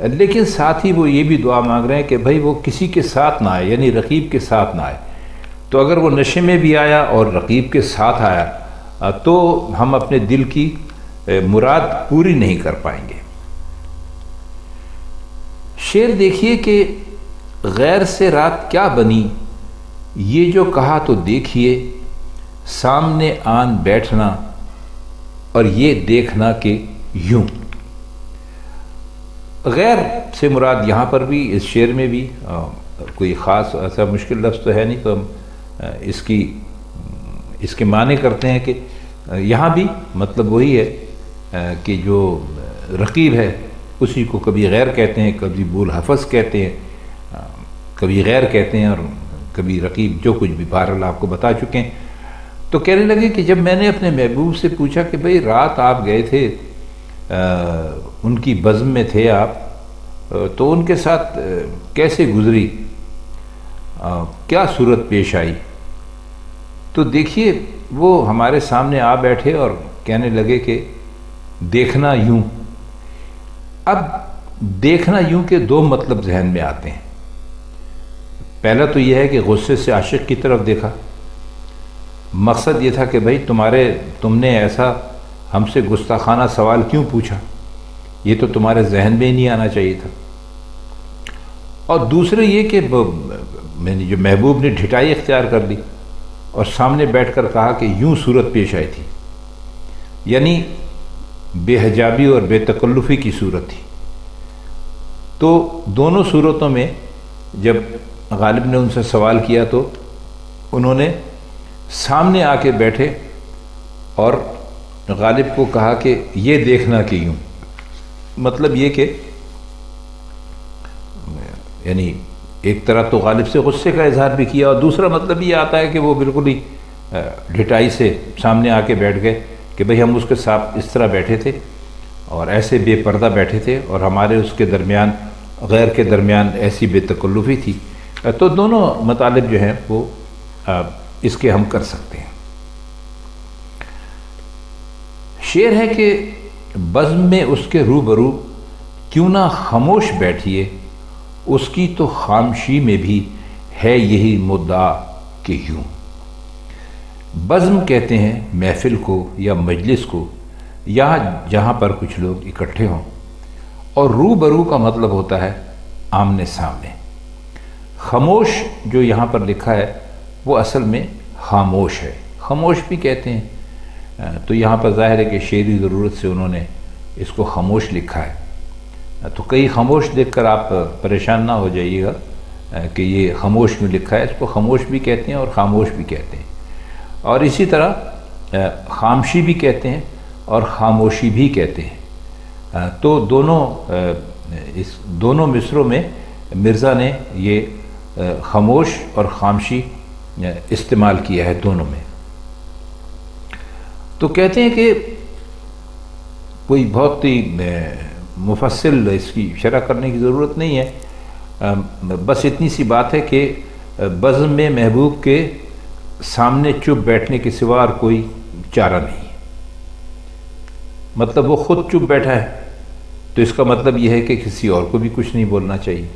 لیکن ساتھ ہی وہ یہ بھی دعا مانگ رہے ہیں کہ بھائی وہ کسی کے ساتھ نہ آئے، یعنی رقیب کے ساتھ نہ آئے۔ تو اگر وہ نشے میں بھی آیا اور رقیب کے ساتھ آیا تو ہم اپنے دل کی مراد پوری نہیں کر پائیں گے۔ شعر دیکھیے کہ غیر سے رات کیا بنی، یہ جو کہا تو دیکھیے، سامنے آن بیٹھنا اور یہ دیکھنا کہ یوں۔ غیر سے مراد یہاں پر بھی اس شعر میں بھی کوئی خاص ایسا مشکل لفظ تو ہے نہیں، تو ہم اس کے معنی کرتے ہیں کہ یہاں بھی مطلب وہی ہے کہ جو رقیب ہے اسی کو کبھی غیر کہتے ہیں، کبھی بولحفظ کہتے ہیں، کبھی غیر کہتے ہیں اور کبھی رقیب، جو کچھ بھی بہرحال آپ کو بتا چکے ہیں۔ تو کہنے لگے کہ جب میں نے اپنے محبوب سے پوچھا کہ بھئی رات آپ گئے تھے، ان کی بزم میں تھے آپ، تو ان کے ساتھ کیسے گزری، کیا صورت پیش آئی؟ تو دیکھیے وہ ہمارے سامنے آ بیٹھے اور کہنے لگے کہ دیکھنا یوں۔ اب دیکھنا یوں کے دو مطلب ذہن میں آتے ہیں۔ پہلا تو یہ ہے کہ غصے سے عاشق کی طرف دیکھا، مقصد یہ تھا کہ بھئی تم نے ایسا ہم سے گستاخانہ سوال کیوں پوچھا، یہ تو تمہارے ذہن میں ہی نہیں آنا چاہیے تھا۔ اور دوسرے یہ کہ میں نے جو محبوب نے ڈھٹائی اختیار کر لی اور سامنے بیٹھ کر کہا کہ یوں صورت پیش آئی تھی، یعنی بے حجابی اور بے تکلفی کی صورت تھی۔ تو دونوں صورتوں میں جب غالب نے ان سے سوال کیا تو انہوں نے سامنے آ کے بیٹھے اور غالب کو کہا کہ یہ دیکھنا کہ یوں، مطلب یہ کہ یعنی ایک طرح تو غالب سے غصے کا اظہار بھی کیا، اور دوسرا مطلب یہ آتا ہے کہ وہ بالکل ہی ڈھٹائی سے سامنے آ کے بیٹھ گئے کہ بھئی ہم اس کے ساتھ اس طرح بیٹھے تھے اور ایسے بے پردہ بیٹھے تھے اور ہمارے اس کے درمیان غیر کے درمیان ایسی بے تکلفی تھی۔ تو دونوں مطالب جو ہیں وہ اس کے ہم کر سکتے ہیں۔ شعر ہے کہ بزم میں اس کے روبرو کیوں نہ خاموش بیٹھیے، اس کی تو خاموشی میں بھی ہے یہی مدعا کہ یوں۔ بزم کہتے ہیں محفل کو یا مجلس کو، یا جہاں پر کچھ لوگ اکٹھے ہوں، اور روبرو کا مطلب ہوتا ہے آمنے سامنے۔ خاموش جو یہاں پر لکھا ہے وہ اصل میں خاموش ہے، خاموش بھی کہتے ہیں، تو یہاں پر ظاہر ہے کہ شعری ضرورت سے انہوں نے اس کو خاموش لکھا ہے۔ تو کئی خاموش دیکھ کر آپ پریشان نہ ہو جائیے گا کہ یہ خاموش میں لکھا ہے، اس کو خاموش بھی کہتے ہیں اور خاموش بھی کہتے ہیں، اور اسی طرح خامشی بھی کہتے ہیں اور خاموشی بھی کہتے ہیں۔ تو اس دونوں مصروں میں مرزا نے یہ خاموش اور خامشی استعمال کیا ہے دونوں میں۔ تو کہتے ہیں کہ کوئی بہت ہی مفصل اس کی شرح کرنے کی ضرورت نہیں ہے، بس اتنی سی بات ہے کہ بزم میں محبوب کے سامنے چپ بیٹھنے کے سوا اور کوئی چارہ نہیں، مطلب وہ خود چپ بیٹھا ہے، تو اس کا مطلب یہ ہے کہ کسی اور کو بھی کچھ نہیں بولنا چاہیے۔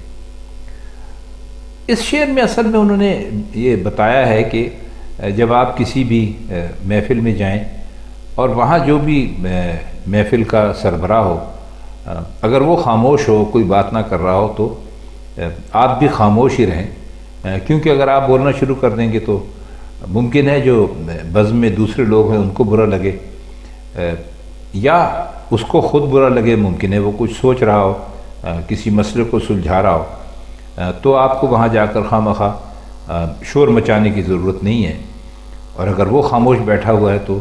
اس شعر میں اصل میں انہوں نے یہ بتایا ہے کہ جب آپ کسی بھی محفل میں جائیں اور وہاں جو بھی محفل کا سربراہ ہو، اگر وہ خاموش ہو، کوئی بات نہ کر رہا ہو، تو آپ بھی خاموش ہی رہیں، کیونکہ اگر آپ بولنا شروع کر دیں گے تو ممکن ہے جو بزم میں دوسرے لوگ ہیں ان کو برا لگے، یا اس کو خود برا لگے، ممکن ہے وہ کچھ سوچ رہا ہو، کسی مسئلے کو سلجھا رہا ہو، تو آپ کو وہاں جا کر خواہ شور مچانے کی ضرورت نہیں ہے، اور اگر وہ خاموش بیٹھا ہوا ہے تو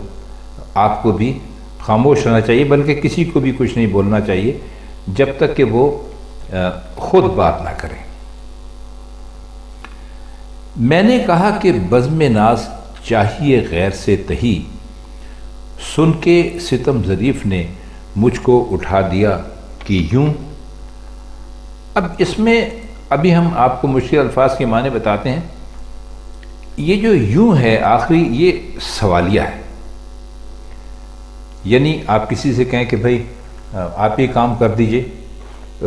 آپ کو بھی خاموش رہنا چاہیے، بلکہ کسی کو بھی کچھ نہیں بولنا چاہیے جب تک کہ وہ خود بات نہ کریں۔ میں نے کہا کہ بزم ناز چاہیے غیر سے تہی، سن کے ستم ظریف نے مجھ کو اٹھا دیا کہ یوں۔ اب اس میں ابھی ہم آپ کو مشکل الفاظ کے معنی بتاتے ہیں۔ یہ جو یوں ہے آخری، یہ سوالیہ ہے، یعنی آپ کسی سے کہیں کہ بھائی آپ یہ کام کر دیجئے،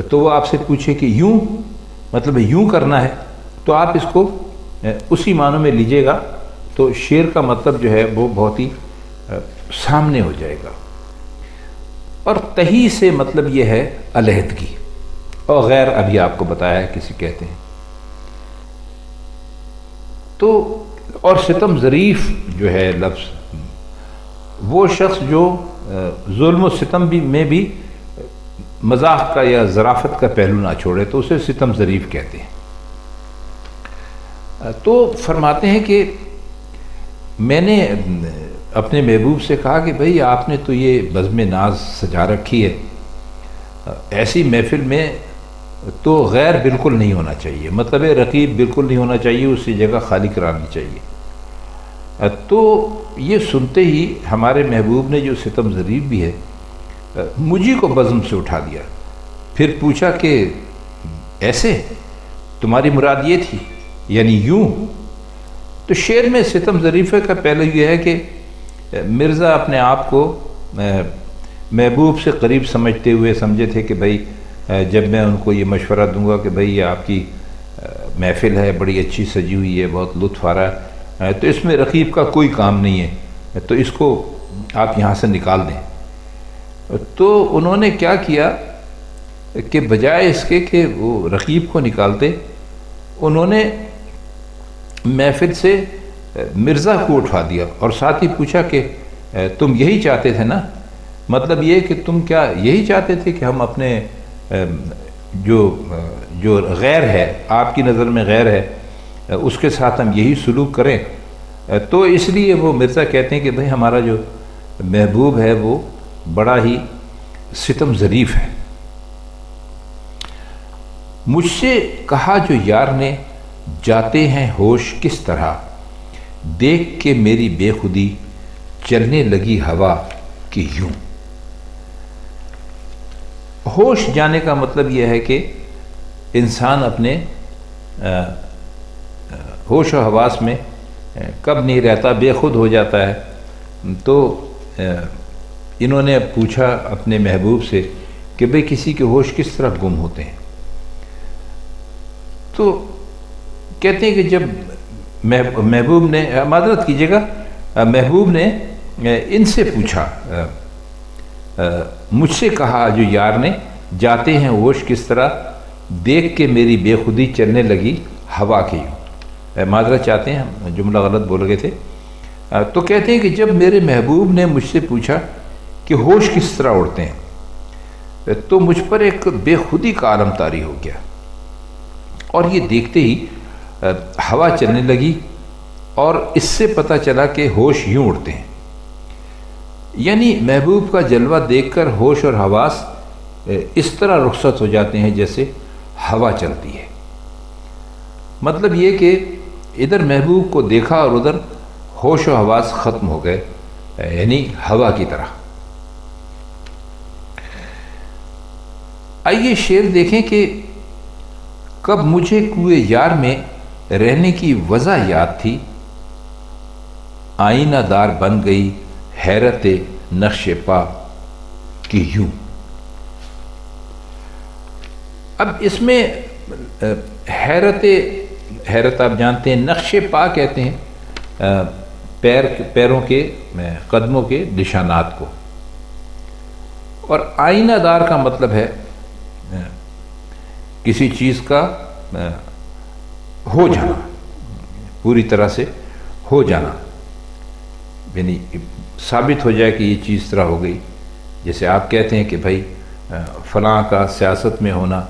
تو وہ آپ سے پوچھے کہ یوں مطلب یوں کرنا ہے، تو آپ اس کو اسی معنوں میں لیجئے گا، تو شعر کا مطلب جو ہے وہ بہت ہی سامنے ہو جائے گا۔ اور تہی سے مطلب یہ ہے علیحدگی، اور غیر ابھی آپ کو بتایا ہے کسی کہتے ہیں۔ تو اور ستم ظریف جو ہے لفظ، وہ شخص جو ظلم و ستم میں بھی مزاح کا یا ظرافت کا پہلو نہ چھوڑے، تو اسے ستم ظریف کہتے ہیں۔ تو فرماتے ہیں کہ میں نے اپنے محبوب سے کہا کہ بھئی آپ نے تو یہ بزم ناز سجا رکھی ہے، ایسی محفل میں تو غیر بالکل نہیں ہونا چاہیے، مطلب رقیب بالکل نہیں ہونا چاہیے، اسی جگہ خالی کرانی چاہیے۔ تو یہ سنتے ہی ہمارے محبوب نے جو ستم ظریف بھی ہے مجھے کو بزم سے اٹھا دیا، پھر پوچھا کہ ایسے تمہاری مراد یہ تھی، یعنی یوں؟ تو شعر میں ستم ظریفہ کا پہلو یہ ہے کہ مرزا اپنے آپ کو محبوب سے قریب سمجھتے ہوئے سمجھے تھے کہ بھئی جب میں ان کو یہ مشورہ دوں گا کہ بھئی یہ آپ کی محفل ہے، بڑی اچھی سجی ہوئی ہے، بہت لطف آ رہا ہے، تو اس میں رقیب کا کوئی کام نہیں ہے، تو اس کو آپ یہاں سے نکال دیں۔ تو انہوں نے کیا کیا کہ بجائے اس کے کہ وہ رقیب کو نکالتے، انہوں نے محفل سے مرزا کو اٹھا دیا اور ساتھ ہی پوچھا کہ تم یہی چاہتے تھے نا؟ مطلب یہ کہ تم کیا یہی چاہتے تھے کہ ہم اپنے جو غیر ہے، آپ کی نظر میں غیر ہے، اس کے ساتھ ہم یہی سلوک کریں؟ تو اس لیے وہ مرزا کہتے ہیں کہ بھئی ہمارا جو محبوب ہے وہ بڑا ہی ستم ظریف ہے۔ مجھ سے کہا جو یار نے جاتے ہیں ہوش کس طرح، دیکھ کے میری بے خودی چلنے لگی ہوا کہ یوں۔ ہوش جانے کا مطلب یہ ہے کہ انسان اپنے ہوش و حواس میں کب نہیں رہتا، بے خود ہو جاتا ہے۔ تو انہوں نے پوچھا اپنے محبوب سے کہ بھئی کسی کے ہوش کس طرح گم ہوتے ہیں؟ تو کہتے ہیں کہ جب محبوب نے، معذرت کیجیے گا، محبوب نے ان سے پوچھا، مجھ سے کہا جو یار نے جاتے ہیں ہوش کس طرح، دیکھ کے میری بے خودی چلنے لگی ہوا کی یوں۔ معذرت چاہتے ہیں، ہم جملہ غلط بول گئے تھے۔ تو کہتے ہیں کہ جب میرے محبوب نے مجھ سے پوچھا کہ ہوش کس طرح اڑتے ہیں، تو مجھ پر ایک بے خودی کا عالم طاری ہو گیا، اور یہ دیکھتے ہی ہوا چلنے لگی، اور اس سے پتہ چلا کہ ہوش یوں اڑتے ہیں۔ یعنی محبوب کا جلوہ دیکھ کر ہوش اور حواس اس طرح رخصت ہو جاتے ہیں جیسے ہوا چلتی ہے۔ مطلب یہ کہ ادھر محبوب کو دیکھا اور ادھر ہوش و حواس ختم ہو گئے، یعنی ہوا کی طرح۔ آئیے شعر دیکھیں کہ کب مجھے کوئے یار میں رہنے کی وجہ یاد تھی، آئینہ دار بن گئی حیرت نقش پا کہ یوں۔ اب اس میں حیرت آپ جانتے ہیں، نقش پا کہتے ہیں پیروں کے قدموں کے نشانات کو، اور آئینہ دار کا مطلب ہے کسی چیز کا ہو جانا، پوری طرح سے ہو جانا، یعنی ثابت ہو جائے کہ یہ چیز طرح ہو گئی۔ جیسے آپ کہتے ہیں کہ بھائی فلاں کا سیاست میں ہونا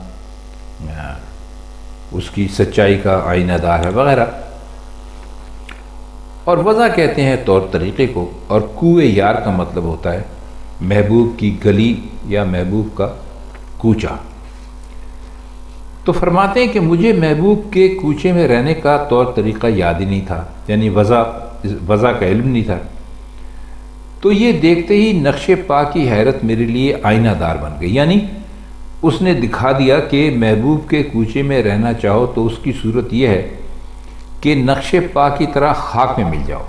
اس کی سچائی کا آئینہ دار ہے وغیرہ۔ اور وضع کہتے ہیں طور طریقے کو، اور کوئے یار کا مطلب ہوتا ہے محبوب کی گلی یا محبوب کا کوچہ۔ تو فرماتے ہیں کہ مجھے محبوب کے کوچے میں رہنے کا طور طریقہ یاد ہی نہیں تھا، یعنی وضع کا علم نہیں تھا۔ تو یہ دیکھتے ہی نقش پا کی حیرت میرے لیے آئینہ دار بن گئی، یعنی اس نے دکھا دیا کہ محبوب کے کوچے میں رہنا چاہو تو اس کی صورت یہ ہے کہ نقش پا کی طرح خاک میں مل جاؤ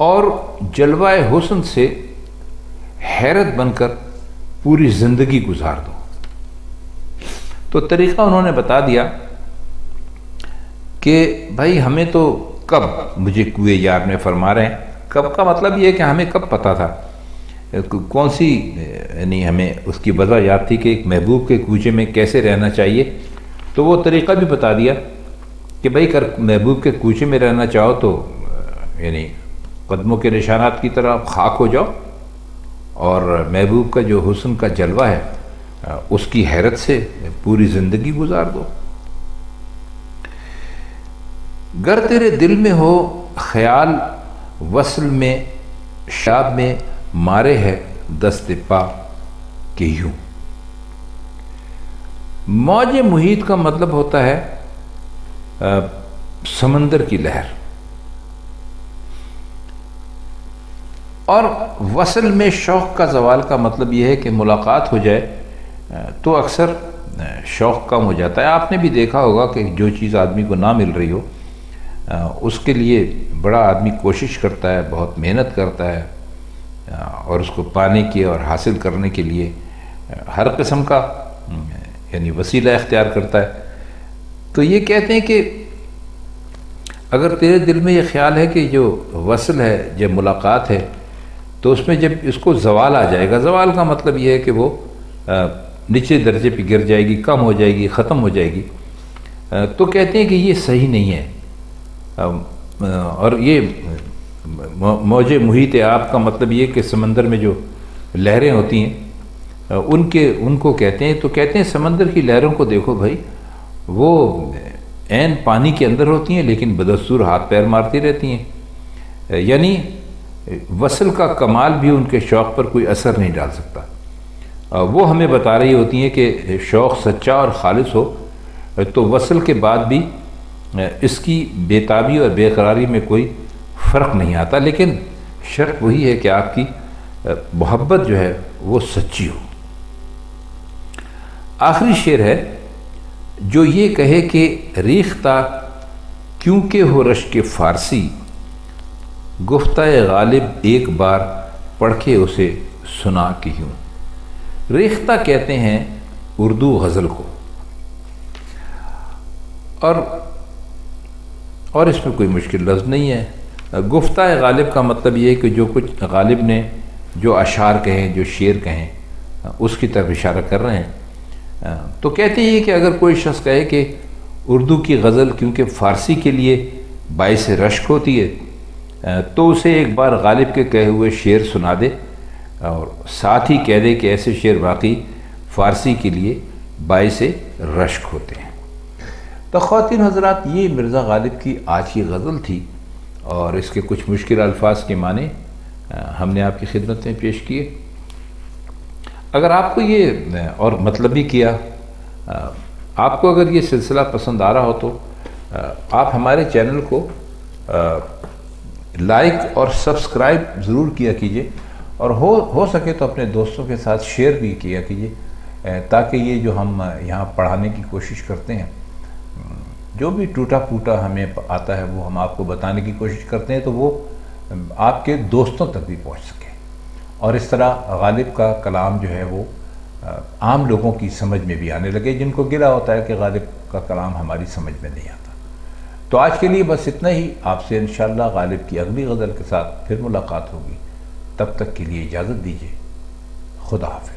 اور جلوہ حسن سے حیرت بن کر پوری زندگی گزار دو۔ تو طریقہ انہوں نے بتا دیا کہ بھائی ہمیں تو کب، مجھے کوئے یار میں فرما رہے ہیں، کب کا مطلب یہ ہے کہ ہمیں کب پتہ تھا، کون سی یعنی ہمیں اس کی وجہ یاد تھی کہ ایک محبوب کے کوچے میں کیسے رہنا چاہیے. تو وہ طریقہ بھی بتا دیا کہ بھائی اگر محبوب کے کوچے میں رہنا چاہو تو یعنی قدموں کے نشانات کی طرح خاک ہو جاؤ، اور محبوب کا جو حسن کا جلوہ ہے اس کی حیرت سے پوری زندگی گزار دو. گر تیرے دل میں ہو خیال وصل میں، شاب میں مارے ہے دست پا کہ یوں. موج محیط کا مطلب ہوتا ہے سمندر کی لہر، اور وصل میں شوق کا زوال کا مطلب یہ ہے کہ ملاقات ہو جائے تو اکثر شوق کم ہو جاتا ہے. آپ نے بھی دیکھا ہوگا کہ جو چیز آدمی کو نہ مل رہی ہو اس کے لیے بڑا آدمی کوشش کرتا ہے، بہت محنت کرتا ہے، اور اس کو پانے کی اور حاصل کرنے کے لیے ہر قسم کا یعنی وسیلہ اختیار کرتا ہے. تو یہ کہتے ہیں کہ اگر تیرے دل میں یہ خیال ہے کہ جو وصل ہے، جب ملاقات ہے، تو اس میں جب اس کو زوال آ جائے گا، زوال کا مطلب یہ ہے کہ وہ نچلے درجے پہ گر جائے گی، کم ہو جائے گی، ختم ہو جائے گی، تو کہتے ہیں کہ یہ صحیح نہیں ہے. اور یہ موج محیط آب کا مطلب یہ کہ سمندر میں جو لہریں ہوتی ہیں ان کو کہتے ہیں. تو کہتے ہیں سمندر کی لہروں کو دیکھو بھائی، وہ عین پانی کے اندر ہوتی ہیں لیکن بدستور ہاتھ پیر مارتی رہتی ہیں، یعنی وصل کا کمال بھی ان کے شوق پر کوئی اثر نہیں ڈال سکتا. وہ ہمیں بتا رہی ہوتی ہیں کہ شوق سچا اور خالص ہو تو وصل کے بعد بھی اس کی بےتابی اور بے قراری میں کوئی فرق نہیں آتا، لیکن شرط وہی ہے کہ آپ کی محبت جو ہے وہ سچی ہو. آخری شعر ہے جو یہ کہے کہ ریختہ کیونکہ ہو رشک فارسی، گفتہ غالب ایک بار پڑھ کے اسے سنا کیوں. ریختہ کہتے ہیں اردو غزل کو، اور اس میں کوئی مشکل لفظ نہیں ہے. گفتہ غالب کا مطلب یہ ہے کہ جو کچھ غالب نے جو اشعار کہیں، جو شعر کہیں، اس کی طرف اشارہ کر رہے ہیں. تو کہتے ہیں کہ اگر کوئی شخص کہے کہ اردو کی غزل کیونکہ فارسی کے لیے باعث رشک ہوتی ہے تو اسے ایک بار غالب کے کہے ہوئے شعر سنا دے، اور ساتھ ہی کہہ دے کہ ایسے شعر واقعی فارسی کے لیے باعث رشک ہوتے ہیں. تو خواتین حضرات، یہ مرزا غالب کی آج کی غزل تھی، اور اس کے کچھ مشکل الفاظ کے معنی ہم نے آپ کی خدمت میں پیش کیے. اگر آپ کو یہ اور مطلبی کیا، آپ کو اگر یہ سلسلہ پسند آ رہا ہو تو آپ ہمارے چینل کو لائک اور سبسکرائب ضرور کیا کیجئے، اور ہو سکے تو اپنے دوستوں کے ساتھ شیئر بھی کیا کیجئے، تاکہ یہ جو ہم یہاں پڑھانے کی کوشش کرتے ہیں، جو بھی ٹوٹا پھوٹا ہمیں آتا ہے وہ ہم آپ کو بتانے کی کوشش کرتے ہیں، تو وہ آپ کے دوستوں تک بھی پہنچ سکے، اور اس طرح غالب کا کلام جو ہے وہ عام لوگوں کی سمجھ میں بھی آنے لگے، جن کو گلا ہوتا ہے کہ غالب کا کلام ہماری سمجھ میں نہیں آتا. تو آج کے لیے بس اتنا ہی. آپ سے انشاءاللہ غالب کی اگلی غزل کے ساتھ پھر ملاقات ہوگی. تب تک کے لیے اجازت دیجیے. خدا حافظ.